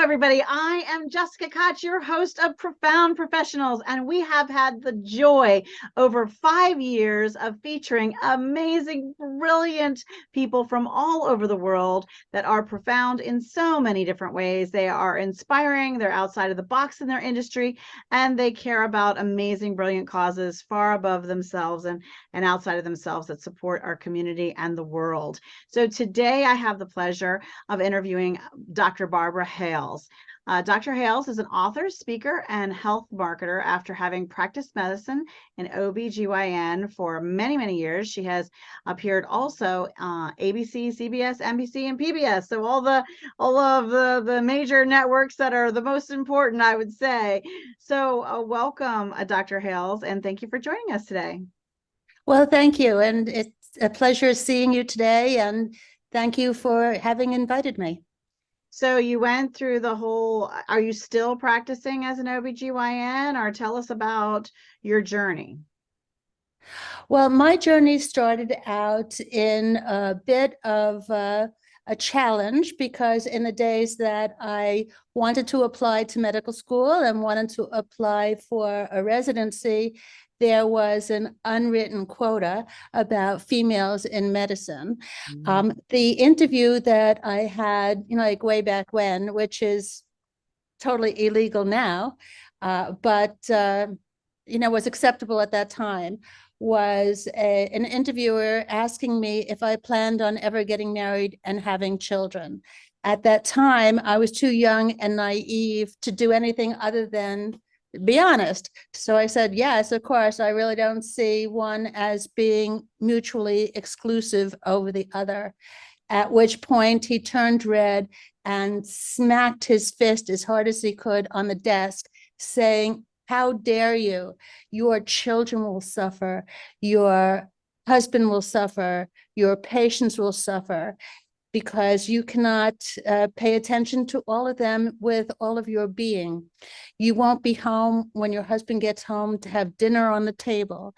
everybody. I am Jessica Koch, your host of Profound Professionals, and we have had the joy over 5 years of featuring amazing, brilliant people from all over the world that are profound in so many different ways. They are inspiring, they're outside of the box in their industry, and they care about amazing, brilliant causes far above themselves and outside of themselves that support our community and the world. So today I have the pleasure of interviewing Dr. Barbara Hales. Dr. Hales is an author, speaker, and health marketer. After having practiced medicine in OBGYN for many, many years, she has appeared also ABC, CBS, NBC, and PBS. So all of the major networks that are the most important, I would say. So welcome, Dr. Hales, and thank you for joining us today. Well, thank you. And it's a pleasure seeing you today. And thank you for having invited me. So you went through the whole, are you still practicing as an OBGYN, or tell us about your journey? Well, my journey started out in a bit of a challenge, because in the days that I wanted to apply to medical school and wanted to apply for a residency, there was an unwritten quota about females in medicine. The interview that I had, like way back when, which is totally illegal now, but was acceptable at that time, was an interviewer asking me if I planned on ever getting married and having children. At that time, I was too young and naive to do anything other than be honest. So I said, yes, of course. I really don't see one as being mutually exclusive over the other. At which point he turned red and smacked his fist as hard as he could on the desk, saying, "How dare you? Your children will suffer. Your husband will suffer. Your patients will suffer, because you cannot pay attention to all of them with all of your being. You won't be home when your husband gets home to have dinner on the table."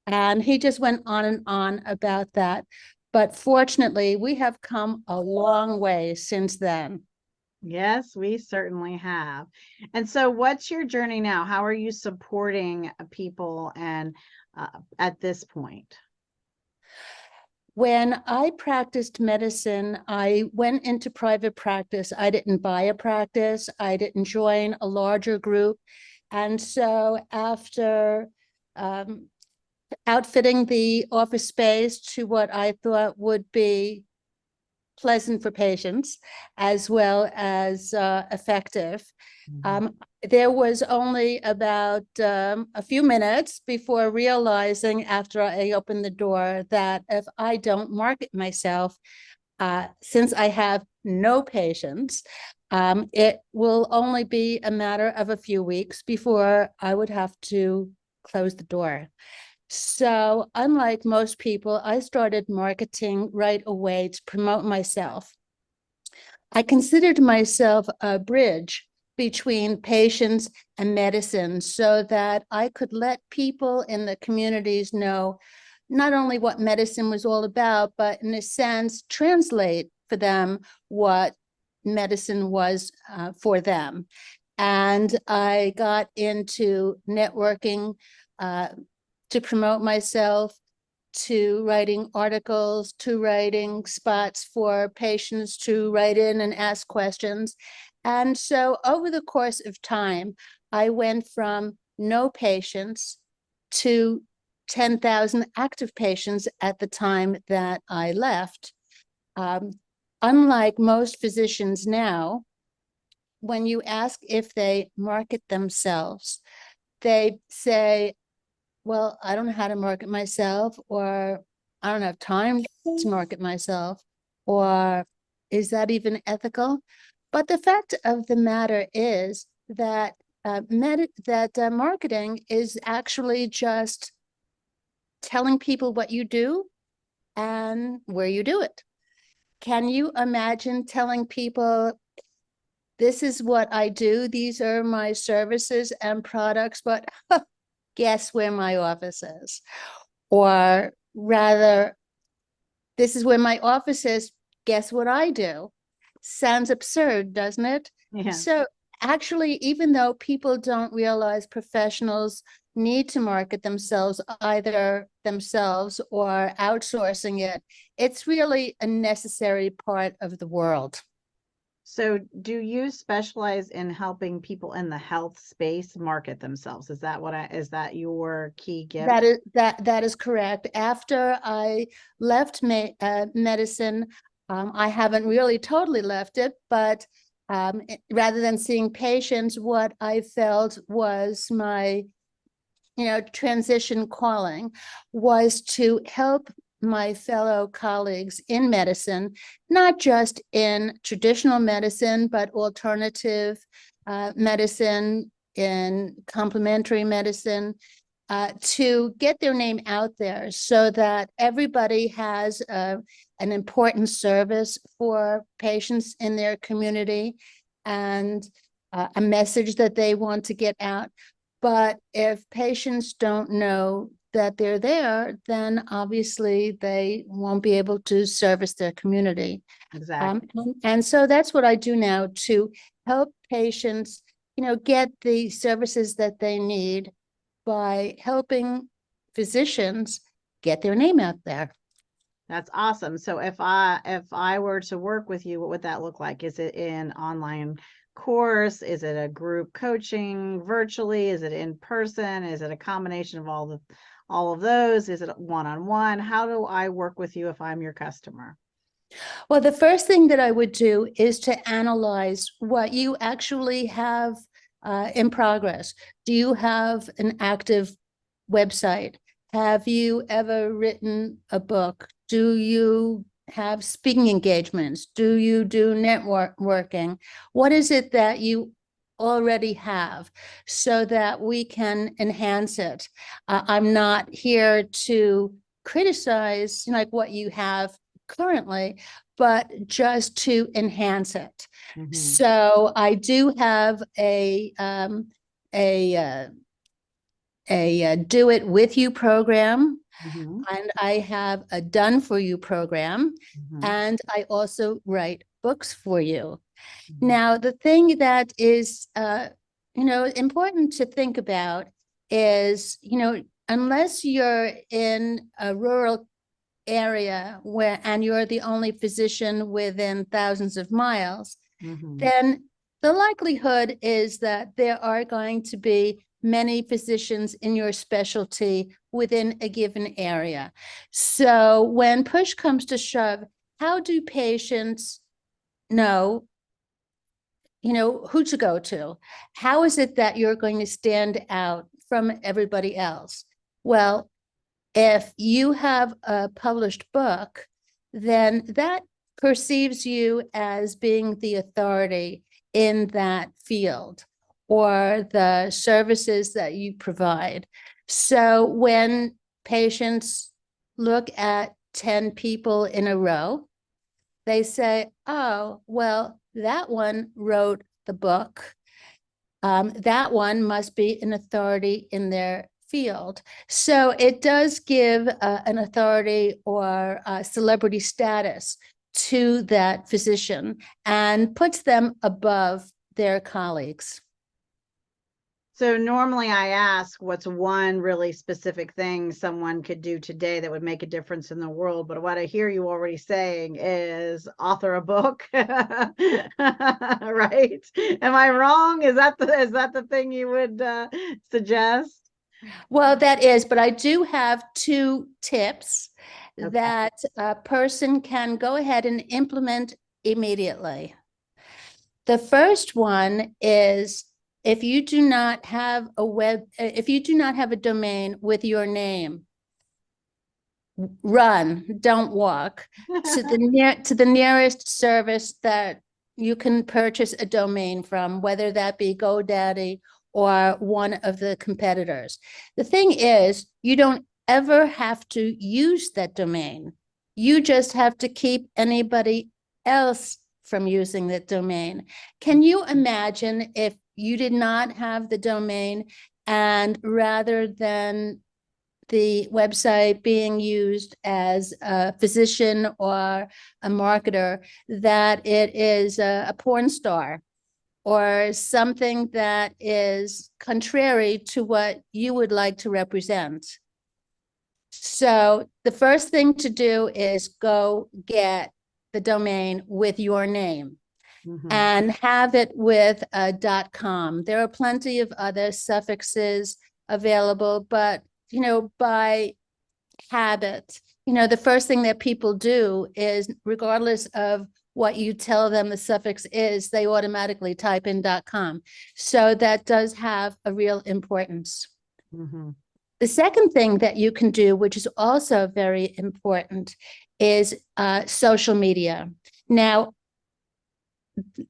And he just went on and on about that. But fortunately, we have come a long way since then. Yes, we certainly have. And so what's your journey now? How are you supporting people and at this point? When I practiced medicine, I went into private practice. I didn't buy a practice. I didn't join a larger group. And so after outfitting the office space to what I thought would be pleasant for patients as well as effective, there was only about a few minutes before realizing, after I opened the door, that if I don't market myself, since I have no patients, it will only be a matter of a few weeks before I would have to close the door. So unlike most people, I started marketing right away to promote myself. I considered myself a bridge between patients and medicine, so that I could let people in the communities know not only what medicine was all about, but in a sense, translate for them what medicine was for them. And I got into networking to promote myself, to writing articles, to writing spots for patients to write in and ask questions. And so over the course of time, I went from no patients to 10,000 active patients at the time that I left. Unlike most physicians now, when you ask if they market themselves, they say, well, I don't know how to market myself, or I don't have time to market myself, or is that even ethical? But the fact of the matter is that marketing is actually just telling people what you do and where you do it. Can you imagine telling people, this is what I do, these are my services and products, but guess where my office is? Or rather, this is where my office is, guess what I do? sounds absurd, doesn't it? Yeah. So actually, even though people don't realize professionals need to market themselves, either themselves or outsourcing it, it's really a necessary part of the world. So do you specialize in helping people in the health space market themselves? Is that your key gift? That is correct. After I left medicine, I haven't really totally left it, but rather than seeing patients, what I felt was my transition calling was to help my fellow colleagues in medicine, not just in traditional medicine, but alternative medicine, in complementary medicine, to get their name out there so that everybody has an important service for patients in their community and a message that they want to get out. But if patients don't know that they're there, then obviously they won't be able to service their community. Exactly. And so that's what I do now to help patients, get the services that they need by helping physicians get their name out there. That's awesome. So if I were to work with you, what would that look like? Is it an online course? Is it a group coaching virtually? Is it in person? Is it a combination of all of those? Is it one-on-one? How do I work with you if I'm your customer? Well, the first thing that I would do is to analyze what you actually have in progress. Do you have an active website? Have you ever written a book? Do you have speaking engagements? Do you do networking? What is it that you already have so that we can enhance it? I'm not here to criticize like what you have currently, but just to enhance it. Mhm. So I do have a do it with you program, Mhm. and I have a done for you program, Mhm. and I also write books for you. Mhm. Now, the thing that is, important to think about is, unless you're in a rural area and you're the only physician within thousands of miles, Mhm. then the likelihood is that there are going to be many physicians in your specialty within a given area. So when push comes to shove, how do patients know, who to go to? How is it that you're going to stand out from everybody else? Well, if you have a published book, then that perceives you as being the authority in that field or the services that you provide. So when patients look at 10 people in a row, they say, oh, well, that one wrote the book. That one must be an authority in their field. So it does give an authority or celebrity status to that physician and puts them above their colleagues. So normally I ask what's one really specific thing someone could do today that would make a difference in the world. But what I hear you already saying is author a book, right? Am I wrong? Is that the thing you would suggest? Well, that is, but I do have two tips Okay. that a person can go ahead and implement immediately. The first one is if you do not have a domain with your name, run, don't walk to the nearest service that you can purchase a domain from, whether that be GoDaddy or one of the competitors. The thing is, you don't ever have to use that domain. You just have to keep anybody else from using that domain. Can you imagine if you did not have the domain, and rather than the website being used as a physician or a marketer, that it is a porn star or something that is contrary to what you would like to represent. So the first thing to do is go get the domain with your name. And have it with a .com. There are plenty of other suffixes available, but, by habit, the first thing that people do is, regardless of what you tell them the suffix is, they automatically type in .com. So that does have a real importance. The second thing that you can do, which is also very important, is social media. Now,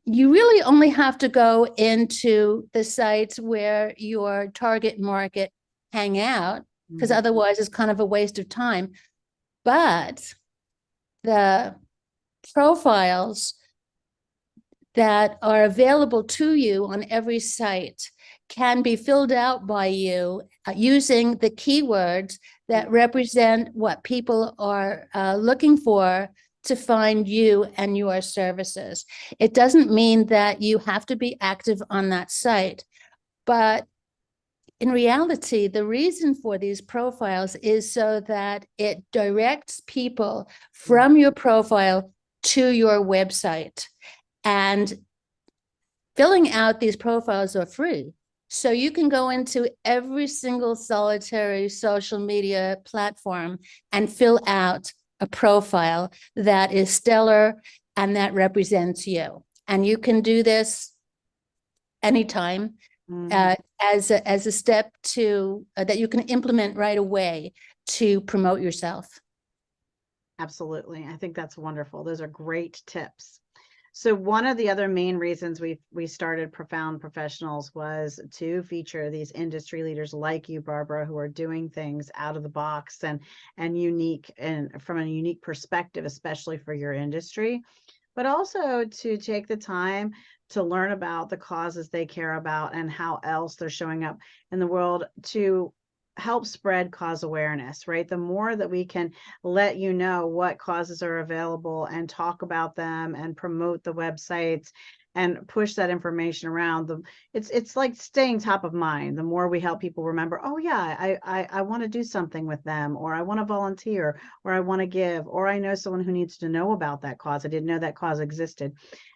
you really only have to go into the sites where your target market hang out, because otherwise it's kind of a waste of time. But the profiles that are available to you on every site can be filled out by you using the keywords that represent what people are looking for to find you and your services. It doesn't mean that you have to be active on that site, but in reality, the reason for these profiles is so that it directs people from your profile to your website. And filling out these profiles are free. So you can go into every single solitary social media platform and fill out a profile that is stellar and that represents you. And you can do this anytime as a step to that you can implement right away to promote yourself. Absolutely. I think that's wonderful. Those are great tips. So one of the other main reasons we started Profound Professionals was to feature these industry leaders like you, Barbara, who are doing things out of the box and unique, and from a unique perspective, especially for your industry, but also to take the time to learn about the causes they care about and how else they're showing up in the world to help spread cause awareness, right? The more that we can let you know what causes are available and talk about them and promote the websites and push that information around, it's like staying top of mind. The more we help people remember, oh yeah, I want to do something with them, or I want to volunteer, or I want to give, or I know someone who needs to know about that cause. I didn't know that cause existed.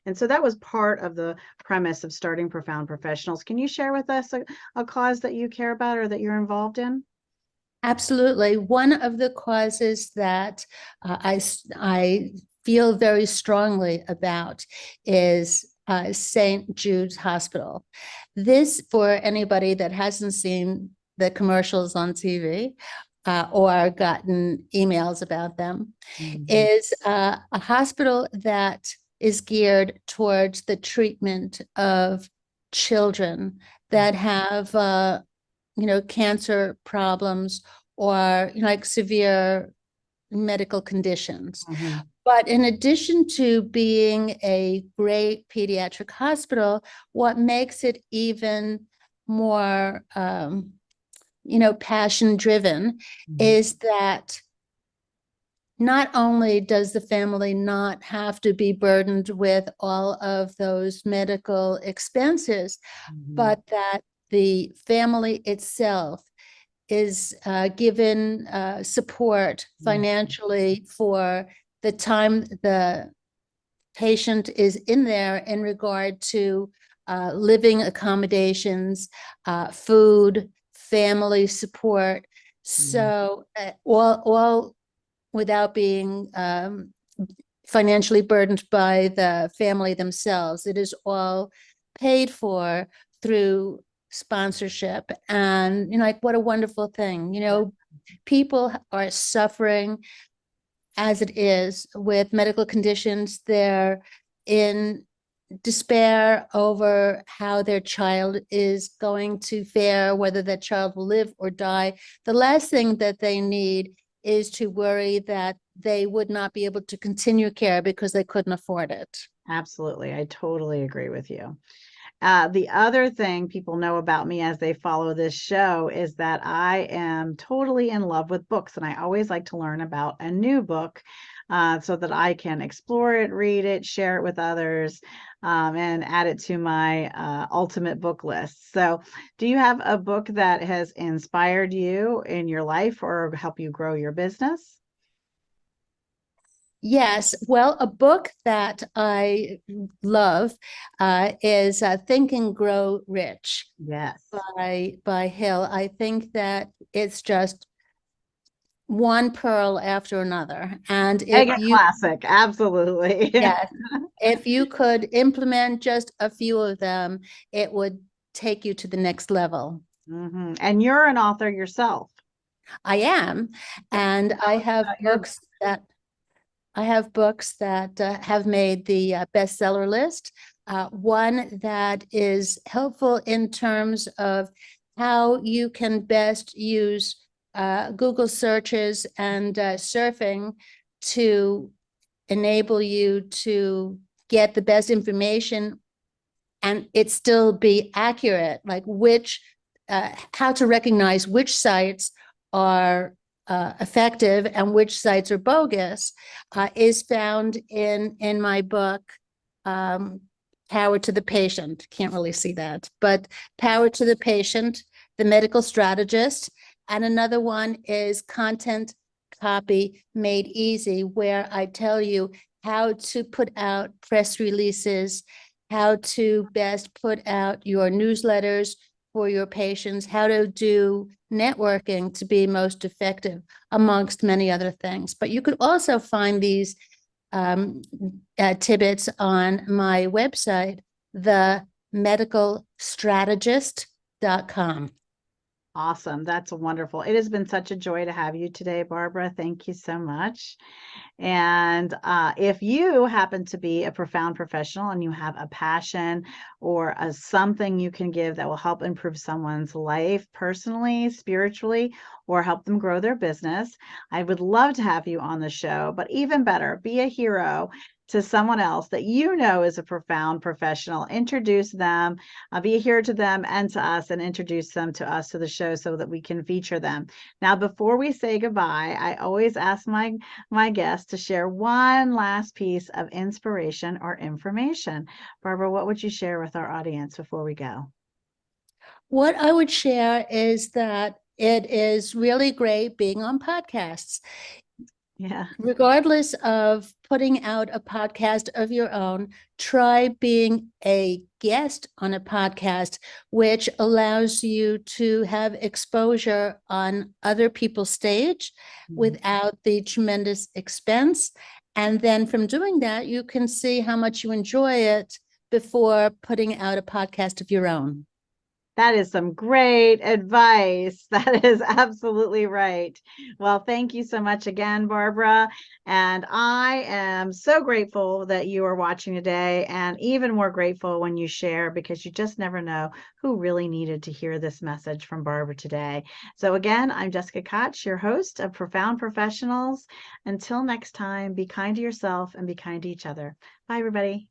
And so that was part of the premise of starting Profound Professionals. Can you share with us a cause that you care about or that you're involved in? Absolutely. One of the causes that I feel very strongly about is St. Jude's Hospital. This, for anybody that hasn't seen the commercials on TV or gotten emails about them, is a hospital that is geared towards the treatment of children that have cancer problems or like severe medical conditions. But in addition to being a great pediatric hospital, what makes it even more, passion driven is that not only does the family not have to be burdened with all of those medical expenses, but that the family itself is given support financially for the time the patient is in there in regard to living accommodations, food, family support. So all without being financially burdened by the family themselves. It is all paid for through sponsorship. And, like, what a wonderful thing. People are suffering as it is with medical conditions. They're in despair over how their child is going to fare, whether that child will live or die. The last thing that they need is to worry that they would not be able to continue care because they couldn't afford it. Absolutely. I totally agree with you. The other thing people know about me as they follow this show is that I am totally in love with books, and I always like to learn about a new book so that I can explore it, read it, share it with others, and add it to my ultimate book list. So, do you have a book that has inspired you in your life or help you grow your business? Yes, well, a book that I love is Think and Grow Rich Yes. by Hill. I think that it's just one pearl after another. And Mega classic, absolutely. yes, if you could implement just a few of them, it would take you to the next level. Mhm. And you're an author yourself. I am, and I have Your books that have made the bestseller list. One that is helpful in terms of how you can best use Google searches and surfing to enable you to get the best information and it still be accurate, like how to recognize which sites are effective and which sites are bogus, is found in my book, Power to the Patient. Can't really see that, but Power to the Patient, The Medical Strategist. And another one is Content Copy Made Easy, where I tell you how to put out press releases, how to best put out your newsletters for your patients, how to do networking to be most effective, amongst many other things. But you could also find these tidbits on my website, themedicalstrategist.com. Awesome. That's wonderful. It has been such a joy to have you today, Barbara. Thank you so much. And if you happen to be a profound professional and you have a passion or something you can give that will help improve someone's life personally, spiritually, or help them grow their business, I would love to have you on the show. But even better, be a hero to someone else that you know is a profound professional. Introduce them, be a hero to them and to us, and introduce them to us to the show so that we can feature them. Now, before we say goodbye, I always ask my guests to share one last piece of inspiration or information. Barbara, what would you share with our audience before we go? What I would share is that it is really great being on podcasts. Yeah. Regardless of putting out a podcast of your own, try being a guest on a podcast, which allows you to have exposure on other people's stage without the tremendous expense. And then from doing that, you can see how much you enjoy it before putting out a podcast of your own. That is some great advice. That is absolutely right. Well, thank you so much again, Barbara. And I am so grateful that you are watching today, and even more grateful when you share, because you just never know who really needed to hear this message from Barbara today. So again, I'm Jessica Koch, your host of Profound Professionals. Until next time, be kind to yourself and be kind to each other. Bye, everybody.